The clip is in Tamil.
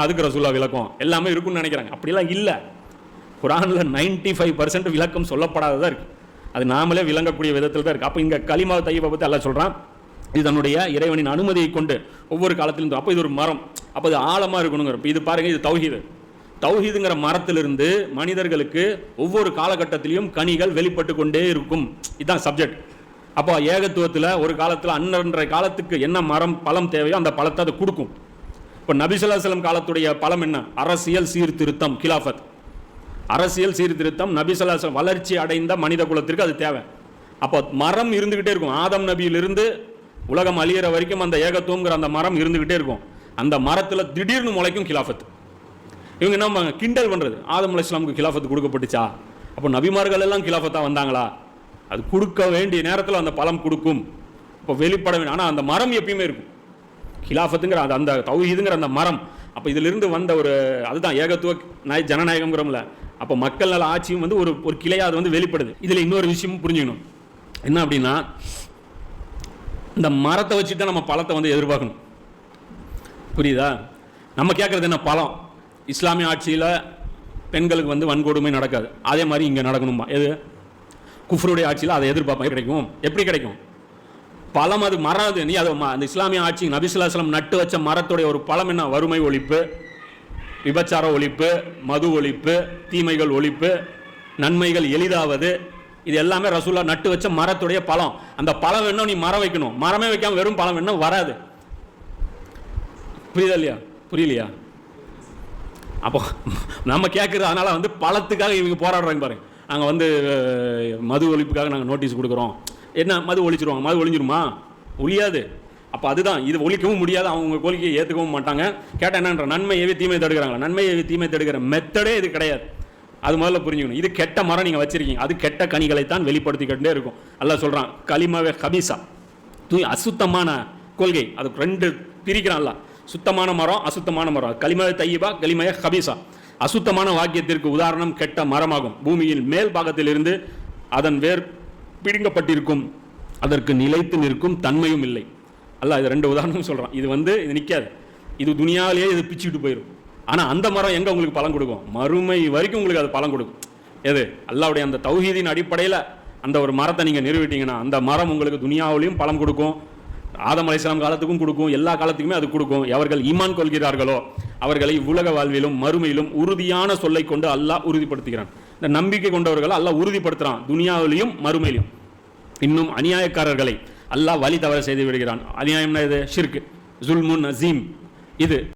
அதுக்கு ரசூலா விளக்கம் எல்லாமே இருக்குன்னு நினைக்கிறாங்க. அப்படிலாம் இல்லை. குர்ஆன்ல 95% விளக்கம் சொல்லப்படாததாக இருக்கு. அது நாமளே விளங்கக்கூடிய விதத்தில் தான் இருக்கு. அப்போ இங்கே கலிமா தையீபா பற்றி அல்லாஹ் சொல்கிறான், இது தன்னுடைய இறைவனின் அனுமதியை கொண்டு ஒவ்வொரு காலத்திலும். அப்போ இது ஒரு மரம், அப்போ அது ஆழமாக இருக்கணுங்கிற. இது பாருங்க, இது தௌஹீது. தௌஹீதுங்கிற மரத்திலிருந்து மனிதர்களுக்கு ஒவ்வொரு காலகட்டத்திலையும் கனிகள் வெளிப்பட்டு கொண்டே இருக்கும். இதுதான் சப்ஜெக்ட். அப்போ ஏகத்துவத்தில் ஒரு காலத்தில் அன்றன்றைய காலத்துக்கு என்ன மரம் பழம் தேவையோ அந்த பழத்தை அது கொடுக்கும். இப்போ நபி ஸல்லல்லாஹு அலைஹி வஸல்லம் காலத்துடைய பழம் என்ன? அரசியல் சீர்திருத்தம், கிலாஃபத். அரசியல் சீர்திருத்தம், நபி ஸல்லல்லாஹு அலைஹி வஸல்லம் வளர்ச்சி அடைந்த மனித குலத்திற்கு அது தேவை. அப்போ மரம் இருந்துக்கிட்டே இருக்கும். ஆதம் நபியிலிருந்து உலகம் அழியிற வரைக்கும் அந்த ஏகத்துவங்கிற அந்த மரம் இருந்துக்கிட்டே இருக்கும். அந்த மரத்தில் திடீர்னு முளைக்கும் கிலாஃபத். இவங்க என்ன கிண்டல் பண்ணுறது, ஆதம் அலைஹிஸ்ஸலாமுக்கு கிலாஃபத் கொடுக்கப்பட்டுச்சா? அப்போ நபிமார்கள் எல்லாம் கிலாஃபத்தாக வந்தாங்களா? அது கொடுக்க வேண்டிய நேரத்தில் அந்த பழம் கொடுக்கும். இப்போ வெளிப்பட வேண்டும். ஆனால் அந்த மரம் எப்பயுமே இருக்கும். கிலாஃபத்துங்கிற அந்த தௌஹீதுங்கிற அந்த மரம். அப்போ இதிலிருந்து வந்த ஒரு அதுதான் ஏகத்துவ ஜனநாயகம்ங்கிறோம்ல. அப்போ மக்கள் நல ஆட்சியும் வந்து ஒரு கிளையாக அது வந்து வெளிப்படுது. இதில் இன்னொரு விஷயமும் புரிஞ்சுக்கணும். என்ன அப்படின்னா, இந்த மரத்தை வச்சுட்டு தான் நம்ம பழத்தை வந்து எதிர்பார்க்கணும். புரியுதா? நம்ம கேட்குறது என்ன? பழம். இஸ்லாமிய ஆட்சியில் பெண்களுக்கு வந்து வன்கொடுமை நடக்காது, அதே மாதிரி இங்கே நடக்கணுமா? எது? குஃப்ருடைய ஆட்சியில் அதை எதிர்பார்ப்போம். கிடைக்கும். எப்படி கிடைக்கும்? பழம் அது மராது. நீ அதை அந்த இஸ்லாமிய ஆட்சி நபி ஸல்லல்லாஹு அலைஹி வஸல்லம் நட்டு வச்ச மரத்துடைய ஒரு பழம் என்ன? வறுமை ஒழிப்பு, விபச்சார ஒழிப்பு, மது ஒழிப்பு, தீமைகள் ஒழிப்பு, நன்மைகள் எளிதாவது. இது எல்லாமே ரசூலா நட்டு வச்ச மரத்துடைய பழம். அந்த பழம் வேணும், நீ மரம் வைக்கணும். மரமே வைக்காம வெறும் பழம் வேணும், வராது. புரியுதா இல்லையா? புரியலையா? அப்போ நம்ம கேட்குறது அதனால வந்து பழத்துக்காக இவங்க போராடுறாங்க பாருங்க. நாங்கள் வந்து மது ஒழிப்புக்காக நாங்கள் நோட்டீஸ் கொடுக்குறோம். என்ன மது ஒழிச்சிருவாங்க? மது ஒழிஞ்சிருமா? ஒழியாது. அப்போ அதுதான், இது ஒழிக்கவும் முடியாது. அவங்க கோரிக்கையை ஏற்றுக்கவும் மாட்டாங்க. கேட்டால் என்னன்ற நன்மை ஏவி தீமை தடுக்கிறாங்களா? நன்மை ஏவி தீமை தடுக்கிற மெத்தடே இது கிடையாது. அது முதல்ல புரிஞ்சுக்கணும். இது கெட்ட மரம் நீங்கள் வச்சிருக்கீங்க, அது கெட்ட கனிகளைத்தான் வெளிப்படுத்திக்கிட்டே இருக்கும். அல்லாஹ் சொல்கிறான், கலிமாவே கபீசா, அசுத்தமான கொள்கை. அது ரெண்டு பிரிக்கிறான்ல, சுத்தமான மரம், அசுத்தமான மரம். கலிமாவே தையீபா, கலிமாவே கபீசா. அசுத்தமான வாக்கியத்திற்கு உதாரணம் கெட்ட மரமாகும். பூமியில் மேல் பாகத்திலிருந்து அதன் வேர் பிடுங்கப்பட்டிருக்கும், அதற்கு நிலைத்து நிற்கும் தன்மையும் இல்லை. அல்லாஹ் இது ரெண்டு உதாரணம் சொல்கிறான். இது வந்து இது நிற்காது, இது துனியாவிலேயே இது பிச்சுட்டு போயிடும். ஆனால் அந்த மரம் எங்கே உங்களுக்கு பலன் கொடுக்கும்? மறுமை வரைக்கும் உங்களுக்கு அது பலன் கொடுக்கும். எது? அல்லாஹ்வுடைய அந்த தௌஹீதின் அடிப்படையில் அந்த ஒரு மரத்தை நீங்கள் நிறுவிட்டீங்கன்னா அந்த மரம் உங்களுக்கு துனியாவிலையும் பலன் கொடுக்கும், ஆதம் அலைஹிஸ்ஸலாம் காலத்துக்கும் கொடுக்கும், எல்லா காலத்துக்குமே அது கொடுக்கும். எவர்கள் ஈமான் கொள்கிறார்களோ அவர்களை உலக வாழ்விலும் மறுமையிலும் உறுதியான சொல்லை கொண்டு அல்லாஹ் உறுதிப்படுத்துகிறான். இந்த நம்பிக்கை கொண்டவர்களை அல்லாஹ் உறுதிப்படுத்துகிறான், துனியாவிலையும் மறுமையிலும். இன்னும் அநியாயக்காரர்களை அல்லாஹ் வழி தவற செய்து விடுகிறான். அநியாயம்னா இது ஷிர்க், ஜுல்முன் அசீம். இது